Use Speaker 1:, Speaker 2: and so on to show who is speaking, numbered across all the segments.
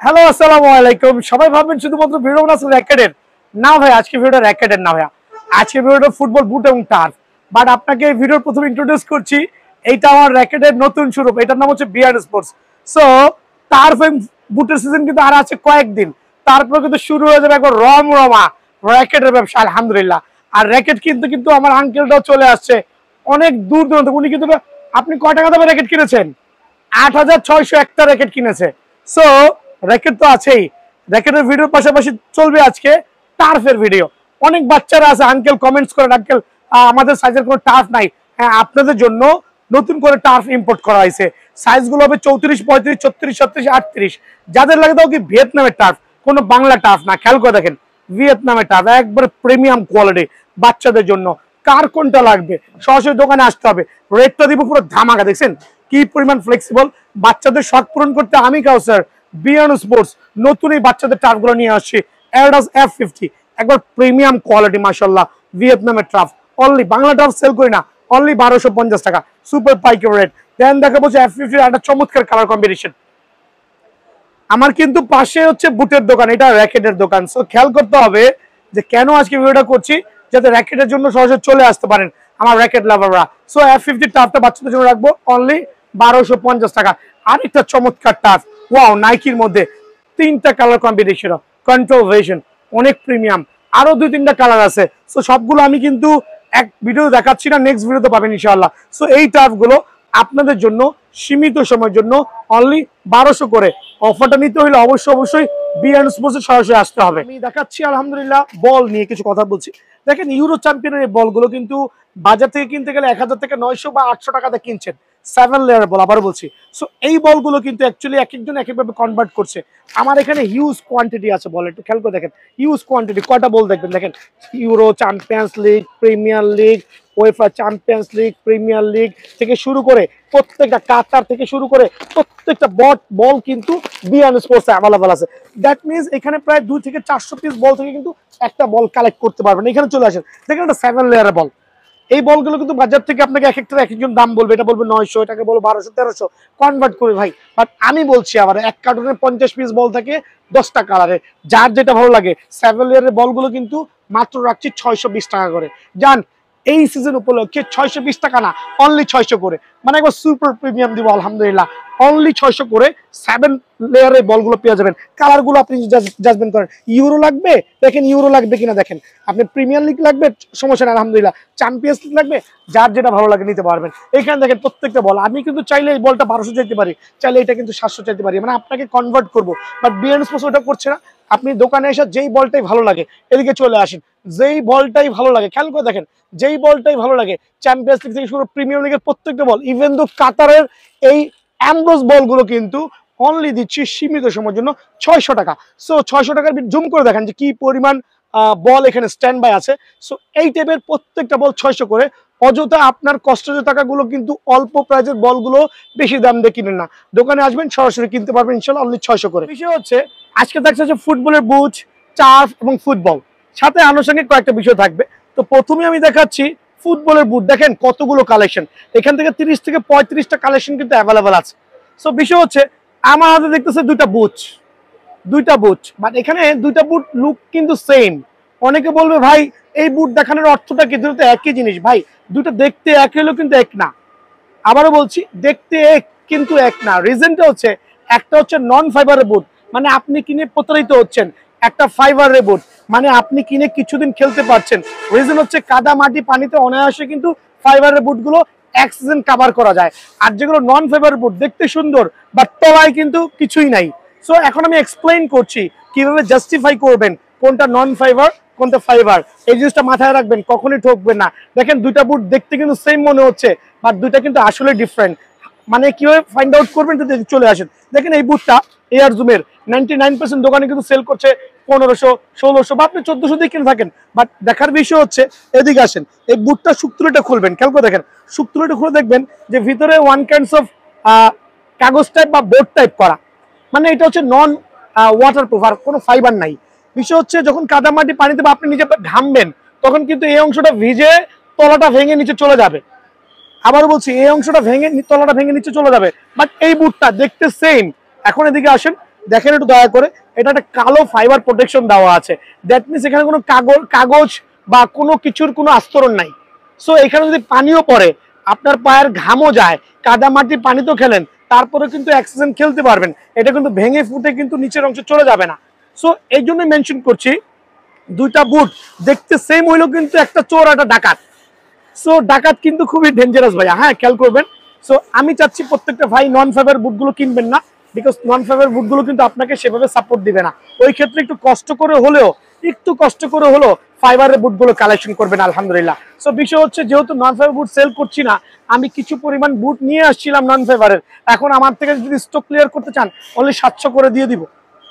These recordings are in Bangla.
Speaker 1: হ্যালো আসসালামু আলাইকুম। সবাই ভাববেন শুধুমাত্র ভিডিও বানাচ্ছে র্যাকেটের। না ভাই, আজকে ভিডিওটা র্যাকেটের না ভাইয়া, আজকে ভিডিওটা ফুটবল বুট এবং টার্ফ। বাট আপনাকে এই ভিডিওর প্রথমে ইন্ট্রোডিউস করছি, এইটা আমার র্যাকেটের নতুন শুরু, এটার নাম হচ্ছে বিয়ার্ড স্পোর্টস। সো টার্ফ এবং বুটের সিজন কিন্তু আর আছে কয়েকদিন, তারপরে কিন্তু শুরু হয়ে যাবে একবার রমরমা র্যাকেটের ব্যবসা আলহামদুলিল্লাহ। আর র্যাকেট কিন্তু কিন্তু আমার আঙ্কেলটাও চলে আসছে অনেক দূর দূরান্ত। উনি কিন্তু, আপনি কয় টাকা দামে র্যাকেট কিনেছেন? ৮৬০০ একটা র্যাকেট কিনেছে। সো র্যাকেট তো আছেই, র্যাকেটের ভিডিওর পাশাপাশি চলবে আজকে টার্ফের ভিডিও। অনেক বাচ্চারা আছে আঙ্কেল কমেন্টস করেন, আঙ্কেল আমাদের সাইজের কোনো টার্ফ নাই। হ্যাঁ, আপনাদের জন্য নতুন করে টার্ফ ইম্পোর্ট করা হয়েছে। সাইজগুলো হবে ৩৪, ৩৫, ৩৬, ৩৬, ৩৮। যাদের লাগে তাও কি ভিয়েতনামের টার্ফ, কোনো বাংলা টার্ফ না। খেয়াল করে দেখেন, ভিয়েতনামের টার্ফ একবারে প্রিমিয়াম কোয়ালিটি বাচ্চাদের জন্য। কার কোনটা লাগবে সরাসরি দোকানে আসতে হবে। রেটটা দিব পুরো ধামাকা, দেখছেন কি পরিমাণ ফ্লেক্সিবল। বাচ্চাদের শখ পূরণ করতে আমি কাউসার বিয়ার্ড স্পোর্টস নতুন এই বাচ্চাদের টার্ফগুলো নিয়ে আসছি। অ্যাডিডাস F50 একবার প্রিমিয়াম কোয়ালিটি মাশাআল্লাহ। ভিয়েতনামের turf, only Bangla turf sale করি না, অনলি ১২৫০ টাকা সুপার পাইকারি রেট। দেন দেখা বলছে F50 একটা চমৎকার কালার কম্বিনেশন। আমার কিন্তু পাশে হচ্ছে বুটের দোকান, এটা র্যাকেটের দোকান। সো খেয়াল করতে হবে যে কেন আজকে ভিডিওটা করছি, যাতে র্যাকেটের জন্য সরাসরি চলে আসতে পারেন আমার র্যাকেট লাভাররা। সো F50 টার্ফটা বাচ্চাদের জন্য রাখবো অনলি ১২৫০ টাকা। আরেকটা চমৎকার টার্ফ, ওয়াও, নাইকির মধ্যে 3টা কালার কম্বিনেশন, কন্ট্রোল ভার্সন, অনেক প্রিমিয়াম। আরো ২-৩টা কালার আছে। সো সবগুলো আমি কিন্তু এক ভিডিও দেখাচ্ছি না, নেক্সট ভিডিওতে পাবেন ইনশাআল্লাহ। সো এই টার্ফগুলো আপনাদের জন্য সীমিত সময়ের জন্য অনলি ১২০০ করে। অফারটা নিতে হলে অবশ্যই বিয়ার্ড স্পোর্টসে সরাসরি আসতে হবে। আমি দেখাচ্ছি আলহামদুলিল্লাহ বল নিয়ে কিছু কথা বলছি। দেখেন, ইউরো চ্যাম্পিয়নের এই বলগুলো কিন্তু বাজার থেকে কিনতে গেলে ১০০০ থেকে ৯০০ বা ৮০০ টাকাতে কিনছেন। 7 লেয়ার বল, আবার বলছি। সো এই বলগুলো কিন্তু অ্যাকচুয়ালি এক একজন এক একভাবে কনভার্ট করছে। আমার এখানে হিউজ কোয়ান্টিটি আছে বল, একটু খেয়াল করে দেখেন। হিউজ কোয়ান্টিটি, কয়টা বল দেখবেন, দেখেন euro champions league, premier league, UEFA champions league, premier league থেকে শুরু করে প্রত্যেকটা, কাতার থেকে শুরু করে প্রত্যেকটা বল কিন্তু বিয়ার্ড স্পোর্টসে অ্যাভেলেবল আছে। দ্যাট মিনস এখানে প্রায় ২ থেকে ৪০০ পিস বল থেকে কিন্তু একটা বল কালেক্ট করতে পারবেন। এখানে চলে আসেন, দেখেন একটা 7 লেয়ারের বল। এই বলগুলো কিন্তু বাজার থেকে আপনাকে এক একটা এক একজন দাম বলবে, এটা বলবে ৯০০, এটাকে বলবো ১২০০, ১৩০০ কনভার্ট করে ভাই। বাট আমি বলছি আবার, এক কার্টুনে ৫০ পিস বল থাকে ১০টা কালারে, যার যেটা ভালো লাগে। 7 লেয়ারের বলগুলো কিন্তু মাত্র রাখছি ৬২০ টাকা করে। জান, এই সিজন উপলক্ষে ৬২০ টাকা না, অনলি ৬০০ করে, মানে একবার সুপার প্রিমিয়াম দিব আলহামদুলিল্লাহ। অনলি ৬০০ করে 7 লেয়ারের বলগুলো পেয়ে যাবেন। কালারগুলো আপনি জাজমেন্ট করেন, ইউরো লাগবে দেখেন, ইউরো লাগবে কিনা দেখেন, আপনি প্রিমিয়ার লিগ লাগবে সমস্যা নেই আলহামদুলিল্লাহ, চ্যাম্পিয়ন্স লিগ লাগবে, যার যেটা ভালো লাগে নিতে পারবেন। এখানে দেখেন প্রত্যেকটা বল, আমি কিন্তু চাইলে এই বলটা ১২০০ চাইতে পারি, চাইলে এটা কিন্তু ৭০০ চাইতে পারি, মানে আপনাকে কনভার্ট করবো। বাট বিয়ার্ড স্পোর্টস ওটা করছে না। আপনি দোকানে এসে যেই বলটাই ভালো লাগে এদিকে চলে আসেন, যেই বলটাই ভালো লাগে, খেয়াল করে দেখেন, যেই বলটাই ভালো লাগে, চ্যাম্পিয়ন্স লিগ থেকে শুরু প্রিমিয়ার লিগের প্রত্যেকটা বল, ইভেন দো কাতারের এই অ্যামব্রোস বলগুলো কিন্তু অনলি দিচ্ছি সীমিত সময়ের জন্য ৬০০ টাকা। সো ৬০০ টাকার জুম করে দেখেন যে কি পরিমাণ বল এখানে স্ট্যান্ড বাই আছে। সো এই টাইপের প্রত্যেকটা বল ৬০০ করে। অযথা আপনার কষ্টের টাকাগুলো কিন্তু অল্প প্রাইজের বলগুলো বেশি দাম দিয়ে কিনেন না, দোকানে আসবেন সরাসরি কিনতে পারবেন ইনশাআল্লাহ অনলি ৬০০ করে। বিষয় হচ্ছে আজকে দেখছে যে ফুটবলের বুট, টার্ফ এবং ফুটবল, সাথে আনুষঙ্গিক কয়েকটা বিষয় থাকবে। তো প্রথমে আমি দেখাচ্ছি ফুটবলের বুট। দেখেন কতগুলো কালেকশন, এখান থেকে ৩০ থেকে ৩৫টা কালেকশন কিন্তু অ্যাভেলেবেল আছে। সো বিষয় হচ্ছে আমার হাতে দেখতেছে দুইটা বুট, বাট এখানে দুইটা বুট লুক কিন্তু সেম। অনেকে বলবে ভাই এই বুট দেখানোর অর্থটা কি, দুটো একই জিনিস। ভাই দুটো দেখতে এক হলেও কিন্তু এক না। আবারও বলছি, দেখতে এক কিন্তু এক না। রিজনটা হচ্ছে, একটা হচ্ছে নন ফাইবারের বুট, মানে আপনি কিনে প্রতারিত হচ্ছেন। একটা ফাইবারের বুট, মানে আপনি কিনে কিছুদিন খেলতে পারছেন। রিজন হচ্ছে কাদা মাটি পানিতে অনায়াসে কিন্তু ফাইবারের বুটগুলো এক সিজন কভার করা যায়। আর যেগুলো নন ফাইবারের বুট দেখতে সুন্দর, বাট তলায় কিন্তু কিছুই নাই। সো এখন আমি এক্সপ্লেইন করছি কিভাবে জাস্টিফাই করবেন কোনটা নন ফাইবার কোনটা ফাইবার। এই জিনিসটা মাথায় রাখবেন, কখনই ঠকবেন না। দেখেন দুইটা বুট দেখতে কিন্তু সেম মনে হচ্ছে, বাট দুইটা কিন্তু আসলে ডিফারেন্ট। মানে কিভাবে ফাইন্ড আউট করবেন যদি চলে আসেন। দেখেন এই বুটটা এয়ার জুমের 99% দোকানে কিন্তু সেল করছে ১৫০০, ১৬০০ বা আপনি ১৪০০ দিয়ে কিনে থাকেন। বাট দেখার বিষয় হচ্ছে, এদিকে আসেন, এই বুটটা শুকতুলিটা খুলবেন, খেয়াল করে দেখেন, শুকতুলিটা খুলে দেখবেন যে ভিতরে ওয়ান কাইন্ডস অফ কাগজ টাইপ বা বোর্ড টাইপ করা, মানে এটা হচ্ছে নন ওয়াটারপ্রুফ, আর কোনো ফাইবার নাই। বিষয় হচ্ছে যখন কাদামাটি পানিতে বা আপনি নিজে ঘামবেন, তখন কিন্তু এই অংশটা ভিজে তলাটা ভেঙে নিচে চলে যাবে। আবার বলছি, এই অংশটা ভেঙে তলাটা ভেঙে নিচে চলে যাবে। বাট এই বুটটা দেখতে সেম। এখন এদিকে আসেন, দেখেন একটু দয়া করে, এটা একটা কালো ফাইবার প্রোটেকশন দেওয়া আছে। দ্যাট মিনস এখানে কোনো কাগজ বা কোনো কিছুর কোনো আস্তরণ নাই। সো এখানে যদি পানিও পড়ে, আপনার পায়ের ঘামও যায়, কাদা মাটি পানিতেও খেলেন, তারপরে কিন্তু অ্যাক্সিডেন্ট খেলতে পারবেন। এটা কিন্তু ভেঙে ফুটে কিন্তু নিচের অংশ চলে যাবে না। সো এই জন্য মেনশন করছি, দুইটা বুট দেখতে সেম হইলো কিন্তু একটা চোর একটা ডাকাত। সো ডাকাত কিন্তু খুবই ডেঞ্জারাস ভাইয়া, হ্যাঁ খেয়াল করবেন। সো আমি চাচ্ছি প্রত্যেকটা ভাই নন ফাইবার বুটগুলো কিনবেন না, বিকজ নন ফাইবার বুটগুলো কিন্তু আপনাকে সেভাবে সাপোর্ট দিবে না। ওই ক্ষেত্রে একটু কষ্ট করে হলেও ফাইবারের বুটগুলো কালেকশন করবেন আলহামদুলিল্লাহ। সো বিষয় হচ্ছে, যেহেতু নন ফাইবার বুট সেল করছি না, আমি কিছু পরিমাণ বুট নিয়ে আসছিলাম নন ফাইবারের। এখন আমার থেকে যদি স্টক ক্লিয়ার করতে চান, অনলি 700 করে দিয়ে দিব,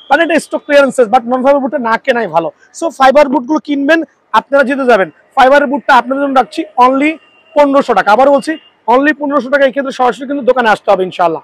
Speaker 1: মানে এটা স্টক ক্লিয়ারেন্সেস, বাট নন ফাইবার বুটটা না কেনাই ভালো। সো ফাইবার বুটগুলো কিনবেন, আপনারা যেতে যাবেন। ফাইবারের বুটটা আপনাদের জন্য রাখছি অনলি 1500 টাকা। আবার বলছি অনলি 1500 টাকা। এই ক্ষেত্রে সরাসরি কিন্তু দোকানে আসতে হবে ইনশাআল্লাহ।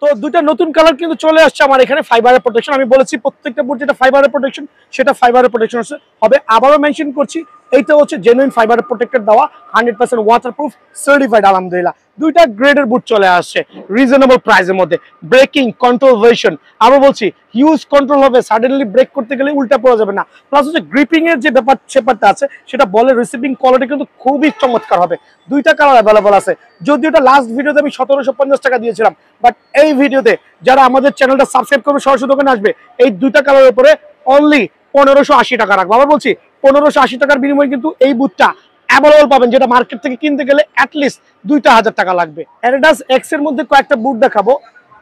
Speaker 1: তো দুইটা নতুন কালার কিন্তু চলে আসছে আমার এখানে ফাইবারের প্রোটেকশন। আমি বলেছি প্রত্যেকটা বুট যেটা ফাইবারের প্রোটেকশন সেটা ফাইবারের প্রোটেকশন হবে। আবারও মেনশন করছি, এইটা হচ্ছে জেনুইন ফাইবারের প্রোটেক্টেড দেওয়া, 100% ওয়াটারপ্রুফ সার্টিফাইড আলহামদুলিল্লাহ। দুইটা গ্রেডের বুট চলে আসছে রিজনেবল প্রাইসের মধ্যে। ব্রেকিং কন্ট্রোল ভার্সন, আরো বলছি হিউজ কন্ট্রোল হবে, সাডেনলি ব্রেক করতে গেলে উল্টা পড়া যাবে না। প্লাস হচ্ছে গ্রিপিং এর যে ব্যাপারটা আছে, সেটা বলের রিসিভিং কোয়ালিটি কিন্তু খুবই চমৎকার হবে। দুইটা কালার অ্যাভেলেবল আছে। যদিও এটা লাস্ট ভিডিওতে আমি 1750 টাকা দিয়েছিলাম, বাট এই ভিডিওতে যারা আমাদের চ্যানেলটা সাবস্ক্রাইব করবে, সরাসরি দোকানে আসবে, এই দুইটা কালারের উপরে অনলি 1580 টাকা রাখবো। আবার বলছি 1580 টাকার বিনিময়ে কিন্তু এই বুটটা অ্যাভেলেবল পাবেন, যেটা মার্কেট থেকে কিনতে গেলে অ্যাটলিস্ট 2000 টাকা লাগবে। অ্যাডিডাস এক্স এর মধ্যে কয়েকটা বুট দেখাবো।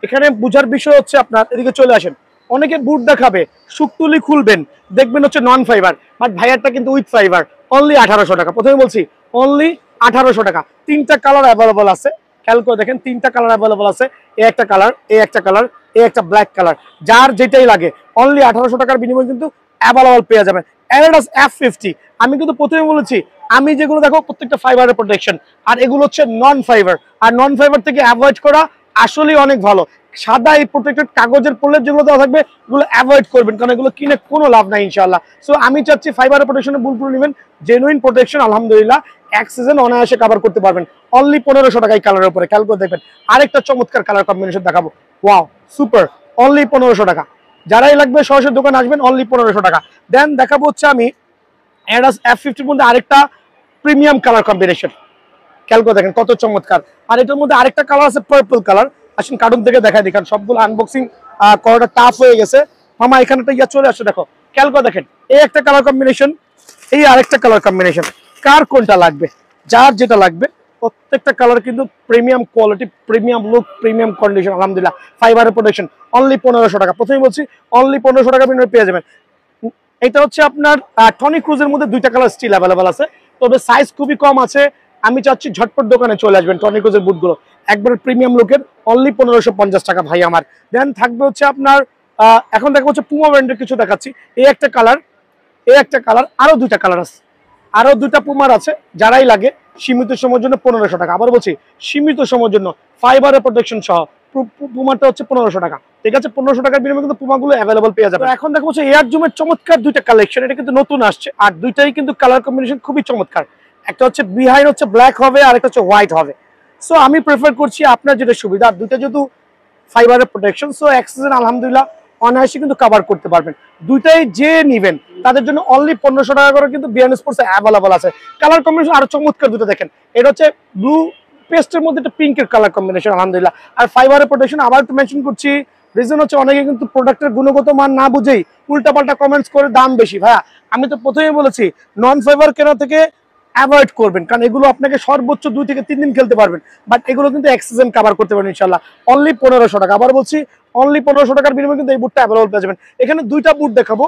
Speaker 1: এখানে বুঝার বিষয় হচ্ছে, আপনার এদিকে চলে আসেন। অনেকে বুট দেখাবে, শুকতুলি খুলবেন, দেখবেন হচ্ছে নন ফাইবার, বাট ভাইয়ারটা কিন্তু উইথ ফাইবার, অনলি 1800 টাকা। প্রথমে বলছি অনলি 1800 টাকা। তিনটা কালার অ্যাভেলেবল আছে, খেয়াল করে দেখেন, তিনটা কালার অ্যাভেলেবল আছে। এ একটা কালার, এ একটা কালার, এ একটা ব্ল্যাক কালার। যার যেটাই লাগে অনলি 1800 টাকার বিনিময়ে কিন্তু অ্যাভেলেবল পেয়ে যাবেন। অ্যাডিডাস F50, আমি কিন্তু প্রথমে বলেছি, আমি যেগুলো দেখো প্রত্যেকটা ফাইবারের প্রোটেকশন, আর এগুলো হচ্ছে নন ফাইবার। আর নন ফাইবার থেকে অ্যাভয়েড করা আসলেই অনেক ভালো। সাদা এই প্রোটেক্টেড কাগজের প্রলেপ যেগুলো দেওয়া থাকবে, এগুলো অ্যাভয়েড করবেন, কারণ এগুলো কিনে কোনো লাভ নাই ইনশাআল্লাহ। সো আমি চাচ্ছি ফাইবারের প্রোটেকশনের বুটগুলো নেবেন, জেনুইন প্রোটেকশন আলহামদুলিল্লাহ, এক সিজন অনায়াসে কভার করতে পারবেন। অনলি 1500 টাকা এই কালারের উপরে। খেয়াল করে দেখবেন, আরেকটা চমৎকার কালার কম্বিনেশন দেখাবো। ওয়াও সুপার, অনলি 1500 টাকা। যারাই লাগবে সরাসরি দোকানে আসবেন, অনলি 1500 টাকা। দেন দেখাবো হচ্ছে আমি অ্যাডিডাস F50 মধ্যে আরেকটা প্রিমিয়াম কালার কম্বিনেশন। খেয়াল করে দেখেন কত চমৎকার। আর এটার মধ্যে আরেকটা কালার আছে পার্পল কালার। আসেন কার্টুন থেকে দেখাই দিই, কারণ সবগুলো আনবক্সিং করাটা টাফ হয়ে গেছে। মামা এখানে একটা ইয়া চলে আসছে, দেখো খেয়াল করে দেখেন, এই একটা কালার কম্বিনেশন, এই আরেকটা কালার কম্বিনেশন। কার কোনটা লাগবে, যার যেটা লাগবে, প্রত্যেকটা কালার কিন্তু premium quality, premium look, premium condition আলহামদুলিল্লাহ। ফাইবারের প্রোটেকশন অনলি 1500 টাকা। প্রথমেই বলছি অনলি 1500 টাকা বিনিময়ে পেয়ে যাবেন। এটা হচ্ছে আপনার টনি ক্রুজের মধ্যে দুইটা কালার স্টিল অ্যাভেলেবল আছে, তবে সাইজ খুবই কম আছে। আমি চাচ্ছি ঝটপট দোকানে চলে আসবেন, টনি ক্রুজের বুটগুলো একবার প্রিমিয়াম লুকের, অনলি 1550 টাকা ভাই আমার। দেন থাকবে হচ্ছে আপনার এখন দেখা হচ্ছে পুমা ব্র্যান্ডের কিছু দেখাচ্ছি। এই একটা কালার, এই একটা কালার, আরো দুইটা কালার আছে, আরো দুইটা পুমার আছে। যারাই লাগে সীমিত সময়ের জন্য 1500 টাকা। আবার বলছি সীমিত সময়ের জন্য ফাইবারের প্রোটেকশন সহ পুমাটা হচ্ছে 1500 টাকা। ঠিক আছে, 1500 টাকার বিনিময়ে কিন্তু পুমাগুলো অ্যাভেলেবল পেয়ে যাবে। এখন দেখো হচ্ছে এয়ার জুমের চমৎকার দুইটা কালেকশন, এটা কিন্তু নতুন আসছে, আর দুইটাই কিন্তু কালার কম্বিনেশন খুবই চমৎকার। একটা হচ্ছে বিহাইন্ড হচ্ছে ব্ল্যাক হবে, আর একটা হচ্ছে হোয়াইট হবে। সো আমি প্রেফার করছি আপনার যেটা সুবিধা, আর দুইটা যেহেতু ফাইবারের প্রোটেকশন, সো এক সিজন আলহামদুলিল্লাহ অনায়াসে কিন্তু কভার করতে পারবেন। দুইটাই যে নিবেন তাদের জন্য অনলি 1500 টাকা করে কিন্তু বিয়ান স্পোর্টস অ্যাভেলেবল আছে। কালার কম্বিনেশন আরো চমৎকার দুটো দেখেন, এটা হচ্ছে ব্লু পেস্টের মধ্যে একটা পিঙ্কের কালার কম্বিনেশন আলহামদুলিল্লাহ। আর ফাইবারের প্রোটেকশন আবার একটু মেনশন করছি, রিজন হচ্ছে অনেকে কিন্তু প্রোডাক্টের গুণগত মান না বুঝেই উল্টাপাল্টা কমেন্টস করে দাম বেশি। ভাইয়া আমি তো প্রথমেই বলেছি নন ফাইবার কেনা থেকে অ্যাভয়েড করবেন, কারণ এগুলো আপনাকে সর্বোচ্চ 2 থেকে 3 দিন খেলতে পারবেন, বাট এগুলো কিন্তু এক সিজন কভার করতে পারবেন ইনশাআল্লাহ। অনলি 1500 টাকা। আবার বলছি অনলি 1500 টাকার বিনিময়ে কিন্তু এই বুটটা অ্যাভেলেবল পেয়ে যাবেন। এখানে দুইটা বুট দেখাবো,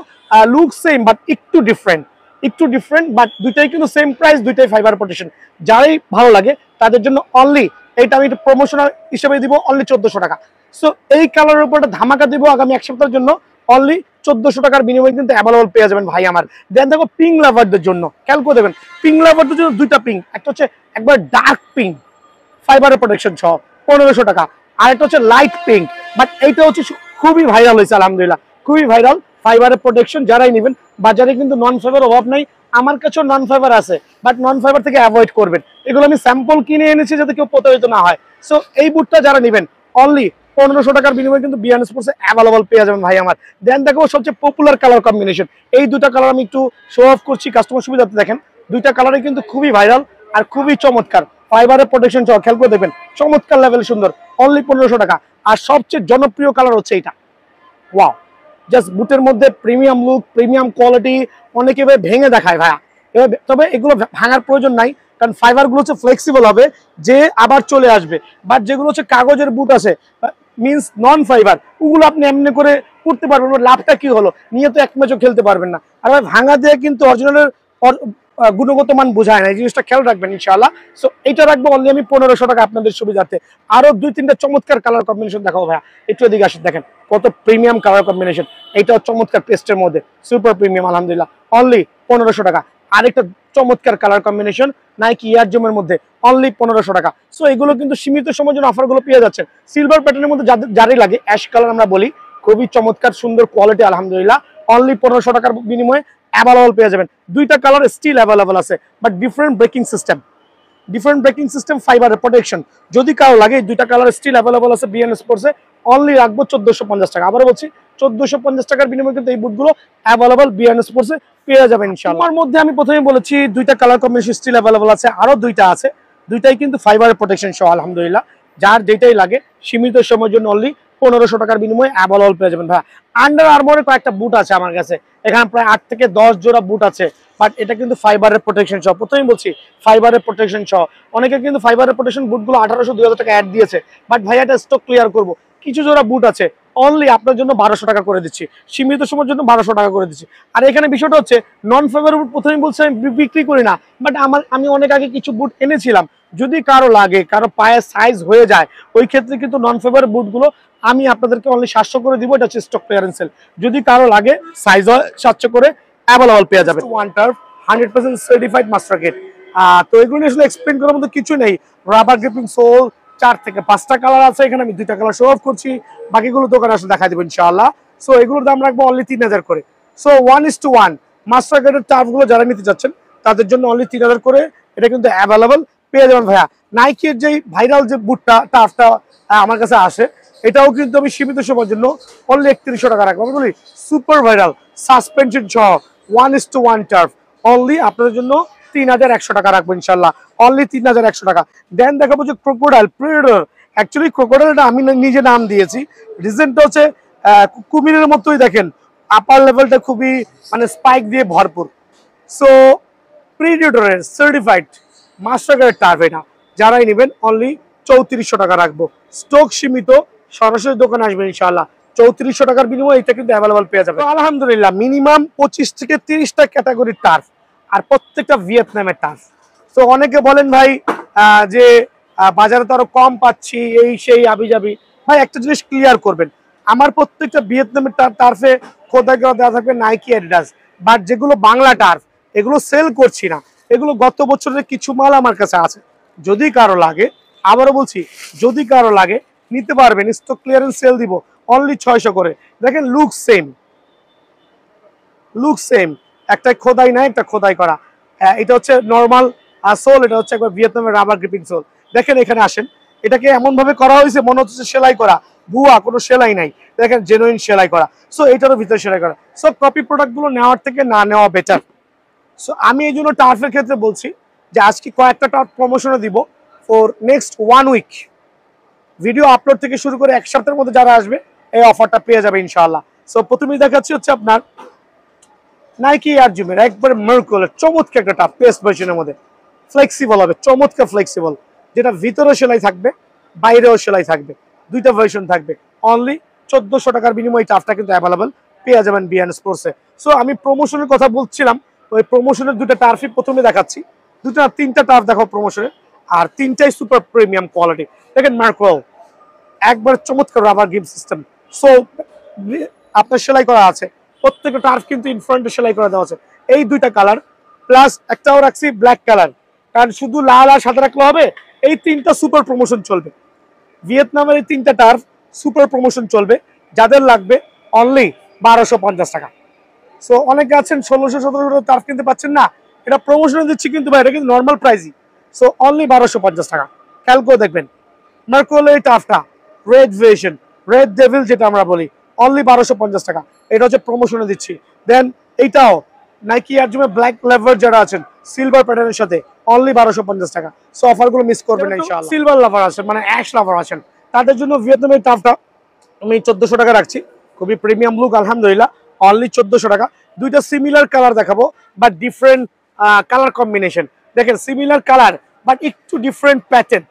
Speaker 1: লুক সেম বাট একটু ডিফারেন্ট, বাট দুইটাই কিন্তু সেম প্রাইস, দুইটাই ফাইবার প্রোটেকশন। যারাই ভালো লাগে তাদের জন্য অনলি, এইটা আমি প্রমোশনাল হিসেবে দিব অনলি 1400 টাকা। সো এই কালারের উপর একটা ধামাকা দিব আগামী এক সপ্তাহের জন্য, অনলি 1400 টাকার বিনিময়ে কিন্তু অ্যাভেলেবল পেয়ে যাবেন ভাই আমার। দেন দেখো পিঙ্ক লাভারদের জন্য, খেয়াল করে দেখবেন পিঙ্ক লাভারদের জন্য দুইটা পিঙ্ক, একটা হচ্ছে একবার ডার্ক পিঙ্ক ফাইবারের প্রোটেকশন সহ 1500 টাকা, আর একটা হচ্ছে লাইট পিঙ্ক, বাট এইটা হচ্ছে খুবই ভাইরাল হয়েছে আলহামদুলিল্লাহ, খুবই ভাইরাল। ফাইবারের প্রোটেকশন যারাই নেবেন, বাজারে কিন্তু নন ফাইবার অভাব নাই, আমার কাছেও নন ফাইবার আছে, বাট নন ফাইবার থেকে অ্যাভয়েড করবেন। এগুলো আমি স্যাম্পল কিনে এনেছি যাতে কেউ প্রতারিত না হয়। সো এই বুটটা যারা নেবেন অনলি 1500 টাকার বিনিময়ে কিন্তু বিয়ান স্পোর্টসে অ্যাভেলেবল পেয়ে যাবেন ভাই আমার। দেন দেখো সবচেয়ে পপুলার কালার কম্বিনেশন, এই দুটা কালার আমি একটু শো অফ করছি কাস্টমার সুবিধাতে। দেখেন দুইটা কালারে কিন্তু খুবই ভাইরাল আর খুবই চমৎকার, ফাইবারের প্রোটেকশন সহ, খেয়াল করে দেখবেন চমৎকার লেভেল সুন্দর, অনলি 1500 টাকা। আর সবচেয়ে জনপ্রিয় কালার হচ্ছে এইটা, ওয়াও, জাস্ট বুটের মধ্যে প্রিমিয়াম লুক, প্রিমিয়াম কোয়ালিটি, অনেকে এভাবে ভেঙে দেখায় ভাইয়া, তবে এগুলো ভাঙার প্রয়োজন নাই, কারণ ফাইবার গুলো হচ্ছে ফ্লেক্সিবল হবে, যে আবার চলে আসবে। বাট যেগুলো হচ্ছে কাগজের বুট আছে, মিনস নন ফাইবার, ওগুলো আপনি এমনি করে পড়তে পারবেন, লাভটা কি হলো, নিয়ে তো এক ম্যাচও খেলতে পারবেন না। আর ভাই ভাঙা দিয়ে কিন্তু অরিজিনালের গুণগত মান বোঝায় না, এই জিনিসটা খেয়াল রাখবেন ইনশাআল্লাহ। সো এটা রাখবো অনলি আমি 1500 টাকা আপনাদের সুবিধার্থে। আরো 2-3টা চমৎকার কালার কম্বিনেশন দেখাবো ভাইয়া, একটু এদিকে আসেন, দেখেন কত প্রিমিয়াম কালার কম্বিনেশন, এইটাও চমৎকার পেস্টের মধ্যে, সুপার প্রিমিয়াম আলহামদুলিল্লাহ, অনলি 1500 টাকা। আরেকটা চমৎকার কালার কম্বিনেশন নাইকি এয়ার জুমের মধ্যে, অনলি 1500 টাকা। সো এগুলো কিন্তু সীমিত সময়ের জন্য অফারগুলো পেয়ে যাচ্ছেন। সিলভার প্যাটার্নের মধ্যে যারই লাগে, অ্যাশ কালার আমরা বলি, খুবই চমৎকার সুন্দর কোয়ালিটি আলহামদুলিল্লাহ, অনলি 1500 টাকার বিনিময়ে অ্যাভেলেবল পেয়ে যাবেন। দুইটা কালার স্টিল অ্যাভেলেবল আছে, বাট ডিফারেন্ট ব্রেকিং সিস্টেম, ফাইবারের প্রোটেকশন। যদি কারো লাগে এই দুইটা কালার স্টিল অ্যাভেলেবল আছে বিএন স্পোর্টসে, অনলি রাখবো 1450 টাকা। আবার বলছি 1450 টাকার বিনিময়ে কিন্তু এই বুটগুলো অ্যাভেলেবল বিএন স্পোর্টসে পেয়ে যাবেন ইনশাআল্লাহ। আমার মধ্যে আমি প্রথমে বলেছি দুইটা কালার কম্বিনেশন স্টিল অ্যাভেলেবল আছে, আরো দুইটা আছে, দুইটাই কিন্তু ফাইবারের প্রোটেকশন সহ আলহামদুলিল্লাহ। যার যেটাই লাগে সীমিত সময়ের জন্য অনলি 1500 টাকার বিনিময়ে অ্যাভেলেবল পেয়ে যাবেন ভাই। আন্ডার আর্মোরের কয়েকটা বুট আছে আমার কাছে, এখানে প্রায় 8 থেকে 10 জোড়া বুট আছে, বাট এটা কিন্তু ফাইবারের প্রোটেকশন সহ। প্রথমেই বলছি ফাইবারের প্রোটেকশন সহ, অনেকে কিন্তু ফাইবারের প্রোটেকশন বুটগুলো 1800-2000 টাকা অ্যাড দিয়েছে, বাট ভাই এটা স্টক ক্লিয়ার করবো, কিছু জোড়া বুট আছে, অনলি আপনার জন্য 1200 টাকা করে দিচ্ছি, সীমিত সময়ের জন্য 1200 টাকা করে দিচ্ছি। আর এখানে বিষয়টা হচ্ছে নন ফাইবার বুট প্রথমেই বলছি আমি বিক্রি করি না, বাট আমি অনেক আগে কিছু বুট এনেছিলাম, যদি কারো লাগে, কারো পায়ের সাইজ হয়ে যায়, ওই ক্ষেত্রে কিন্তু নন ফাইবার বুটগুলো আমি আপনাদেরকে অনলি 700 করে দিব, এটা হচ্ছে স্টক ক্লিয়ারেন্স সেল। যদি কারো লাগে সাইজ হয় 700 করে অ্যাভেলেবল পেয়ে যাবে। One turf 100% certified master gate. তো এগুলো আসলে এক্সপ্লেন করার মতো কিছু নেই। রাবার গ্রিপিং সোল 4 থেকে 5টা কালার আছে, এখানে আমি 2টা কালার শো অফ করছি, বাকিগুলো দোকানে আসলে দেখা দেবো ইনশাআল্লাহ। সো এগুলোর দাম রাখবো অনলি 3000 করে। সো 1:1 মাস্টার গেটের টার্ফগুলো যারা নিতে চাচ্ছেন তাদের জন্য অনলি 3000 করে, এটা কিন্তু অ্যাভেলেবল পেয়ে যাবেন ভাইয়া। নাইকির যে ভাইরাল যে বুটটা টার্ফটা আমার কাছে আসে, এটাও কিন্তু আমি সীমিত সময়ের জন্য অনলি 3100 টাকা রাখবো। আমি বলি সুপার ভাইরাল সাসপেনশন সহ 1:1 টার্ফ, অনলি আপনাদের জন্য 3100 টাকা রাখবো ইনশাল্লাহ, অনলি 3100 টাকা। দেন দেখাবো যে ক্রোকোডাইল প্রেডেটর, অ্যাকচুয়ালি ক্রোকোডাইলটা আমি নিজে নাম দিয়েছি, রিজনটা হচ্ছে কুমিরের মতোই দেখেন, আপার লেভেলটা খুবই মানে স্পাইক দিয়ে ভরপুর। সো প্রেডেটরের সার্টিফাইড মাস্টার গেটের টার্ফ, এটা যারাই নেবেন অনলি 3400 টাকা রাখবো, স্টক সীমিত, সরাসরি দোকানে আসবেন ইনশাআল্লাহ। 3400 টাকার বিনিময়ে এটা কিন্তু অ্যাভেলেবল পেয়ে যাবে আলহামদুলিল্লাহ। মিনিমাম 25 থেকে 30টা ক্যাটাগরির টার্ফ, আর প্রত্যেকটা ভিয়েতনামের টার্ফ। তো অনেকে বলেন ভাই যে বাজারে তো আরো কম পাচ্ছি, এই সেই আবি যাবি, ভাই একটা জিনিস ক্লিয়ার করবেন, আমার প্রত্যেকটা ভিয়েতনামের টার্ফে খোদাই করা দেওয়া থাকবে নাইকি অ্যাডিডাস, বাট যেগুলো বাংলা টার্ফ এগুলো সেল করছি না, এগুলো গত বছরের কিছু মাল আমার কাছে আছে, যদি কারো লাগে, আবারও বলছি যদি কারো লাগে নিতে পারবেন, স্টক ক্লিয়ারেন্স সেল দিব অনলি 600 করে। দেখেন লুক সেম, একটা খোদাই নাই, একটা খোদাই করা। এটা হচ্ছে নর্মাল সোল, এটা হচ্ছে একবার ভিয়েতনামের রাবার গ্রিপিং সোল। দেখেন এখানে আসেন, এটাকে এমন ভাবে করা হয়েছে মনে হচ্ছে সেলাই করা, ভুয়া, কোনো সেলাই নাই, দেখেন জেনুইন সেলাই করা। সো এটারও ভিতরে সেলাই করা। সো কপি প্রোডাক্ট গুলো নেওয়ার থেকে না নেওয়া বেটার। সো আমি এই জন্য টার্ফের ক্ষেত্রে বলছি যে আজকে কয়েকটা টার্ফ প্রমোশনে দিব for next 1 week, video upload থেকে শুরু করে 1 সপ্তাহের মধ্যে যারা আসবে এই অফারটা পেয়ে যাবে ইনশাআল্লাহ। সো প্রথমেই দেখাচ্ছি হচ্ছে আপনার নাইকি এয়ার জুমের একবারে মার্কোলের চমৎকার একটা টার্ফ, পেস্ট ভার্সনের মধ্যে, ফ্লেক্সিবল হবে, চমৎকার ফ্লেক্সিবল, যেটা ভিতরেও সেলাই থাকবে বাইরেও সেলাই থাকবে, দুইটা ভার্সন থাকবে। অনলি 1400 টাকার বিনিময়ে টার্ফটা কিন্তু অ্যাভেলেবল পেয়ে যাবেন বিএন স্পোর্টসে। সো আমি প্রমোশনের কথা বলছিলাম, ওই প্রমোশনের দুটো টার্ফই প্রথমে দেখাচ্ছি, 3টা টার্ফ দেখো প্রমোশনে, আর 3টাই সুপার প্রিমিয়াম কোয়ালিটি। দেখেন মার্কোয়েল একবার চমৎকার রাবার গ্রিপ সিস্টেম। সো আপনার সেলাই করা আছে, প্রত্যেকটা টার্ফ কিন্তু ইনফ্রন্টে সেলাই করা দেওয়া আছে। এই 2টা কালার প্লাস একটাও রাখছি ব্ল্যাক কালার, কারণ শুধু লাল আর সাদা রাখলে হবে, এই 3টা সুপার প্রমোশন চলবে, ভিয়েতনামের এই 3টা টার্ফ সুপার প্রমোশন চলবে, যাদের লাগবে অনলি 1250 টাকা। সো অনেকে আছেন 1600-1700 টার্ফ কিনতে পাচ্ছেন না, এটা প্রমোশনে দিচ্ছি কিন্তু ভাই, এটা কিন্তু নর্মাল প্রাইসই। সো অনলি 1250 টাকা, খেয়াল করে দেখবেন মার্কোয়েল এই টার্ফটা রেড ভেশন, রেড ডেভিল যেটা আমরা বলি, অনলি 1250 টাকা। এটা হচ্ছে প্রমোশনে দিচ্ছি। দেন এইটাও নাইকি এয়ার জুমে ব্ল্যাক লেভার যারা আছেন সিলভার প্যাটার্নের সাথে অনলি 1250 টাকা। সো অফারগুলো মিস করবেন না ইনশাআল্লাহ। সিলভার লাভার আছেন মানে অ্যাশ লাভার আছেন, তাদের জন্য ভিয়েতনামের টাফটা আমি 1400 টাকা রাখছি। খুবই প্রিমিয়াম লুক আলহামদুলিল্লাহ, অনলি 1400 টাকা। দুইটা সিমিলার কালার দেখাবো বাট ডিফারেন্ট কালার কম্বিনেশন। দেখেন সিমিলার কালার বাট একটু ডিফারেন্ট প্যাটার্ন।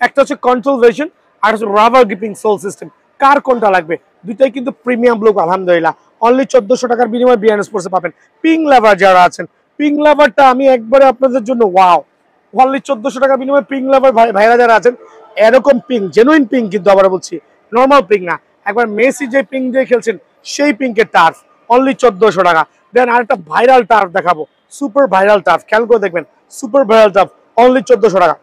Speaker 1: একটা হচ্ছে কন্ট্রোল ভার্সন আর হচ্ছে রাবার গ্রিপিং সোল সিস্টেম। কার কোনটা লাগবে? দুইটাই কিন্তু প্রিমিয়াম লুক আলহামদুলিল্লাহ। অনলি 1400 টাকার বিনিময়ে বিয়ার স্পোর্টসে পাবেন। পিঙ্ক লাভার যারা আছেন, পিঙ্ক লাভারটা আমি একবারে আপনাদের জন্য ওয়াও, অনলি 1400 টাকার বিনিময়ে পিঙ্ক লাভার ভাইরা যারা আছেন, এরকম পিঙ্ক জেনুইন পিঙ্ক কিন্তু আবার বলছি, নর্মাল পিঙ্ক না, একবার মেসি যে পিঙ্ক দিয়ে খেলছেন সেই পিঙ্কের টার্ফ, অনলি 1400 টাকা। দেন আরেকটা ভাইরাল টার্ফ দেখাবো, সুপার ভাইরাল টার্ফ, খেয়াল করে দেখবেন, সুপার ভাইরাল টার্ফ অনলি 1400 টাকা।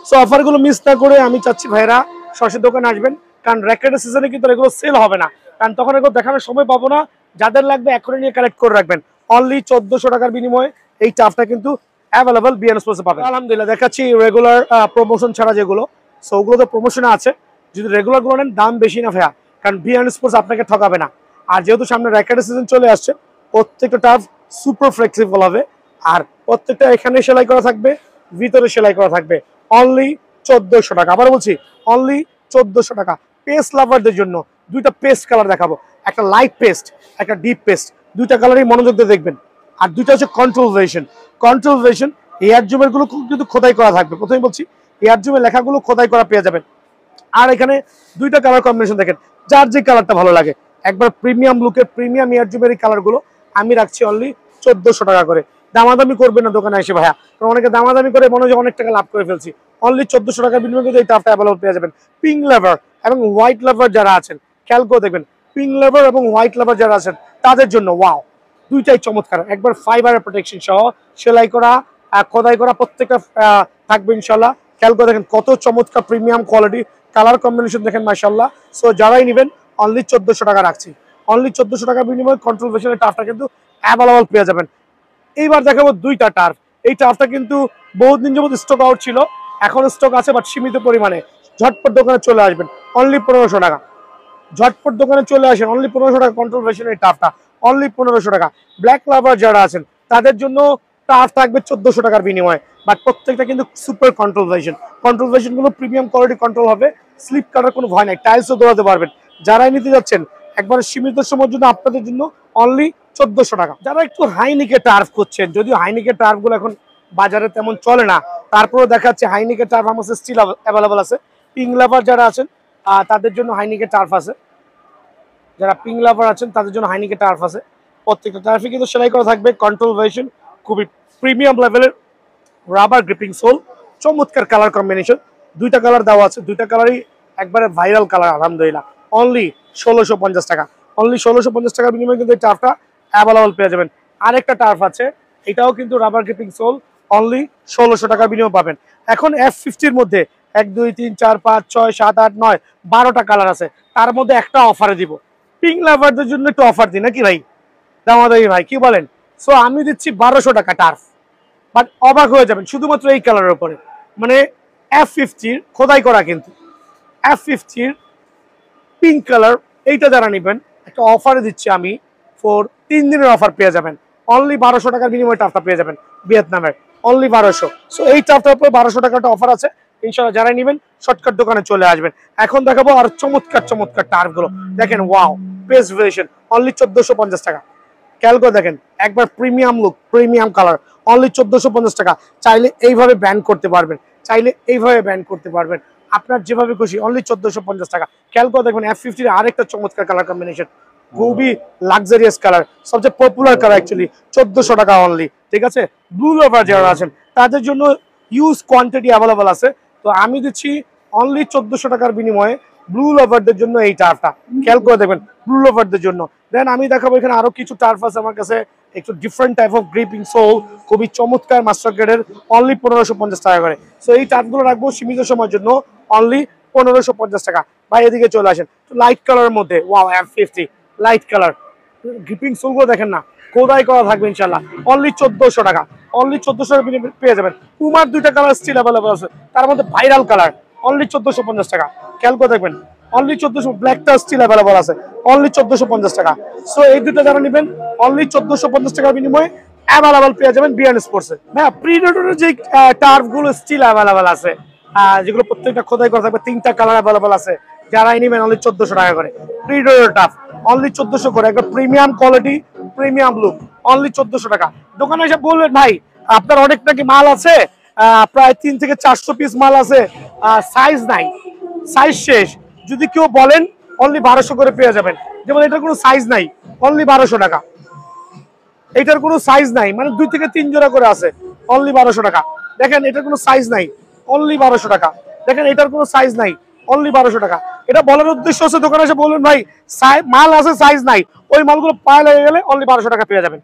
Speaker 1: সো অফারগুলো মিস না করে আমি চাচ্ছি ভাইরা সরাসরি দোকানে আসবেন, কারণ র্যাকেটের সিজনে কিন্তু এগুলো সেল হবে না, কারণ তখন এগুলো দেখানোর সময় পাবো না। যাদের লাগবে এখনই নিয়ে কালেক্ট করে রাখবেন। অনলি 1400 টাকার বিনিময়ে এই টাফটা কিন্তু অ্যাভেলেবল বিএন স্পোর্টসে পাবেন। আলহামদুলিল্লাহ দেখাচ্ছি রেগুলার প্রমোশন ছাড়া যেগুলো, সো ওগুলো তো প্রমোশনে আছে। যদি রেগুলার গুলো নেন দাম বেশি না ভাইয়া, কারণ বিএন স্পোর্টস আপনাকে ঠকাবে না। আর যেহেতু সামনে র্যাকেটের সিজন চলে আসছে, প্রত্যেকটা টাফ সুপার ফ্লেক্সিবল হবে, আর প্রত্যেকটা এখানে সেলাই করা থাকবে, ভিতরে সেলাই করা থাকবে। অনলি 1400 টাকা। আবার বলছি অনলি 1400 টাকা। পেস্ট লাভারদের জন্য দুইটা পেস্ট কালার দেখাবো, একটা লাইট পেস্ট, একটা ডিপ পেস্ট। দুইটা কালারই মনোযোগ দিয়ে দেখবেন। আর দুইটা হচ্ছে control version. Control version air জুমের গুলো কিন্তু খোদাই করা থাকবে। প্রথমে বলছি এয়ার জুমের লেখাগুলো খোদাই করা পেয়ে যাবেন। আর এখানে দুইটা কালার কম্বিনেশন দেখেন, যার যে কালারটা ভালো লাগে। একবার প্রিমিয়াম লুকের প্রিমিয়াম এয়ার জুমের এই কালারগুলো আমি রাখছি অনলি 1400 টাকা করে। দামাদামি করবেন না দোকানে এসে ভাইয়া, কারণ অনেকে দামাদামি করে মনে হয় অনেক টাকা লাভ করে ফেলছি। অনলি 1400 টাকার বিনিময়ে কিন্তু এই টাফটা অ্যাভেলেবল পেয়ে যাবেন। পিঙ্ক লাভার এবং হোয়াইট লাভার যারা আছেন, খেয়াল করে দেখবেন, পিঙ্ক লাভার এবং হোয়াইট লাভার যারা আছেন তাদের জন্য ওয়াও, দুইটাই চমৎকার। একবার ফাইবারের প্রোটেকশন সহ সেলাই করা খোদাই করা প্রত্যেকটা থাকবে ইনশাল্লাহ। খেয়াল করে দেখেন কত চমৎকার প্রিমিয়াম কোয়ালিটি, কালার কম্বিনেশন দেখেন মাশাআল্লাহ। সো যারাই নেবেন অনলি 1400 টাকা রাখছি। অনলি 1400 টাকার বিনিময়ে কন্ট্রোল ভার্সনের টাফটা কিন্তু অ্যাভেলেবল পেয়ে যাবেন। এইবার দেখাবো দুইটা টার্ফ। এই টার্ফটা কিন্তু বহুদিন যাবত স্টক আউট ছিল, এখন স্টক আছে বাট সীমিত পরিমাণে। ঝটপট দোকানে চলে আসবেন, অনলি 1500 টাকা। ঝটপট দোকানে চলে আসেন, অনলি 1500 টাকা কন্ট্রোল ভার্সনের এই টার্ফটা, অনলি 1500 টাকা। ব্ল্যাক লাভার যারা আছেন তাদের জন্য টার্ফ থাকবে 1400 টাকার বিনিময়ে, বাট প্রত্যেকটা কিন্তু সুপার কন্ট্রোল ভার্সন। কন্ট্রোল ভার্সনগুলো প্রিমিয়াম কোয়ালিটি কন্ট্রোল হবে, স্লিপ কাটার কোনো ভয় নাই, টাইলসও দৌড়াতে পারবেন। যারাই নিতে যাচ্ছেন একবার সীমিত সময়ের জন্য আপনাদের জন্য অনলি 1400 টাকা। যারা একটু হাইনিকে টার্ফ করছেন, যদিও হাইনিকের টার্ফগুলো এখন বাজারে তেমন চলে না, তারপরেও দেখাচ্ছে হাইনিকের টার্ফ আমার স্টিল অ্যাভেলেবল আছে। পিঙ্ক লাভার যারা আছেন তাদের জন্য হাইনিকের টার্ফ আছে, যারা পিঙ্ক লাভার আছেন তাদের জন্য হাইনিকের টার্ফ আছে। প্রত্যেকটা টার্ফে কিন্তু সেলাই করা থাকবে কন্ট্রোল ভার্সন, খুবই প্রিমিয়াম লেভেলের রাবার গ্রিপিং সোল, চমৎকার কালার কম্বিনেশন। দুইটা কালার দেওয়া আছে, দুইটা কালারই একবারে ভাইরাল কালার আলহামদুলিল্লাহ। অনলি 1650 টাকা। অনলি 1650 টাকার বিনিময়ে কিন্তু এই টার্ফটা অ্যাভেলেবল পেয়ে যাবেন। আরেকটা টার্ফ আছে, এটাও কিন্তু রাবার গ্রিপিং সোল, অনলি 1600 টাকার বিনিময়ে পাবেন। এখন F50-র মধ্যে 1 2 3 4 5 6 7 8 9 12টা কালার আছে, তার মধ্যে একটা অফারে দিব। পিঙ্ক লাভারদের জন্য একটু অফার দিই নাকি ভাই, দামাদামি ভাই কি বলেন? সো আমি দিচ্ছি 1200 টাকা টার্ফ, বাট অবাক হয়ে যাবেন শুধুমাত্র এই কালারের উপরে। মানে F50-র খোদাই করা, কিন্তু F50-র পিঙ্ক কালার, এইটা যারা নেবেন একটা অফারে দিচ্ছি আমি, 3 দিনের অফার পেয়ে যাবেন। অনলি 1200 টাকার বিনিময়ে টাফটা পেয়ে যাবেন ভিয়েতনামের, অনলি 1200। সো এই টাফটার উপরে 1200 টাকাটা অফার আছে ইনশাআল্লাহ। যারা নেবেন শর্টকাট দোকানে চলে আসবেন। এখন দেখাবো আর চমৎকার চমৎকার টার্ফগুলো দেখেন, ওয়াও পেস্ট ভেরিয়েশন, অনলি 1450 টাকা। খেয়াল করে দেখেন একবার premium look, premium colour, only 1450 টাকা। চাইলে এইভাবে ব্যান্ড করতে পারবেন, চাইলে এইভাবে ব্যান্ড করতে পারবেন, আপনার যেভাবে খুশি, অনলি 1450 টাকা। খেয়াল করে দেখবেন F50-র আরেকটা চমৎকার কালার কম্বিনেশন, খুবই লাক্সারিয়াস কালার, সবচেয়ে পপুলার কালার অ্যাকচুয়ালি, 1400 টাকা অনলি। ঠিক আছে, ব্লু লাভার যারা আছেন তাদের জন্য হিউজ কোয়ান্টিটি অ্যাভেলেবল আছে, তো আমি দিচ্ছি অনলি 1400 টাকার বিনিময়ে ব্লু লাভারদের জন্য এই টার্ফটা। খেয়াল করে দেখবেন ব্লু লাভারদের জন্য। দেন আমি দেখাবো এখানে আরো কিছু টার্ফ আছে আমার কাছে, একটু different type of gripping sole, খুবই চমৎকার মাস্টার গ্রেডের, অনলি 1550 টাকা করে। সো এই টার্ফগুলো রাখবো সীমিত সময়ের জন্য, অনলি 1550 টাকা। ভাই এদিকে চলে আসেন, লাইট কালারের মধ্যে, wow F50 light colour, gripping সোলগুলো দেখেন না, খোদাই করা থাকবে ইনশাল্লাহ। অনলি 1400 টাকা, অনলি 1400 টাকা পেয়ে যাবেন। পুমার দুইটা কালার স্টিল অ্যাভেলেবল আছে, তার মধ্যে ভাইরাল কালার, অনলি 1450 টাকা। খেয়াল করে দেখবেন, অনলি 1400। ব্ল্যাকটা স্টিল অ্যাভেলেবল আছে, অনলি 1450 টাকা। সো এই দুটো যারা নেবেন অনলি 1450 টাকার বিনিময়ে অ্যাভেলেবল পেয়ে যাবেন বিয়ান স্পোর্টসে। হ্যাঁ, প্রিডেটরের যে টার্ফ গুলো স্টিল অ্যাভেলেবল আছে, যেগুলো প্রত্যেকটা খোদাই করা থাকবে, 3টা কালার অ্যাভেলেবল আছে। যারাই নেবেন অনলি 1400 টাকা করে। প্রিডেটর টার্ফ অনলি 1400 করে, একটা premium quality, premium look, only 1400 টাকা। দোকানে এসে বলবেন ভাই আপনার অনেক নাকি মাল আছে, প্রায় 3 থেকে 400 পিস মাল আছে, সাইজ নাই, সাইজ শেষ, যদি কেউ বলেন অনলি 1200 করে পেয়ে যাবেন। যেমন এটার কোনো সাইজ নাই, অনলি 1200 টাকা। এটার কোনো সাইজ নাই, মানে 2 থেকে 3 জোড়া করে আছে, অনলি 1200 টাকা। দেখেন এটার কোনো সাইজ নাই, অনলি 1200 টাকা। দেখেন এটার কোনো সাইজ নাই, অনলি 1200 টাকা। এটা বলার উদ্দেশ্য হচ্ছে দোকানে এসে বলবেন ভাই মাল আছে সাইজ নাই, ওই মালগুলো পায়ে লেগে গেলে অনলি 1200 টাকা পেয়ে যাবেন।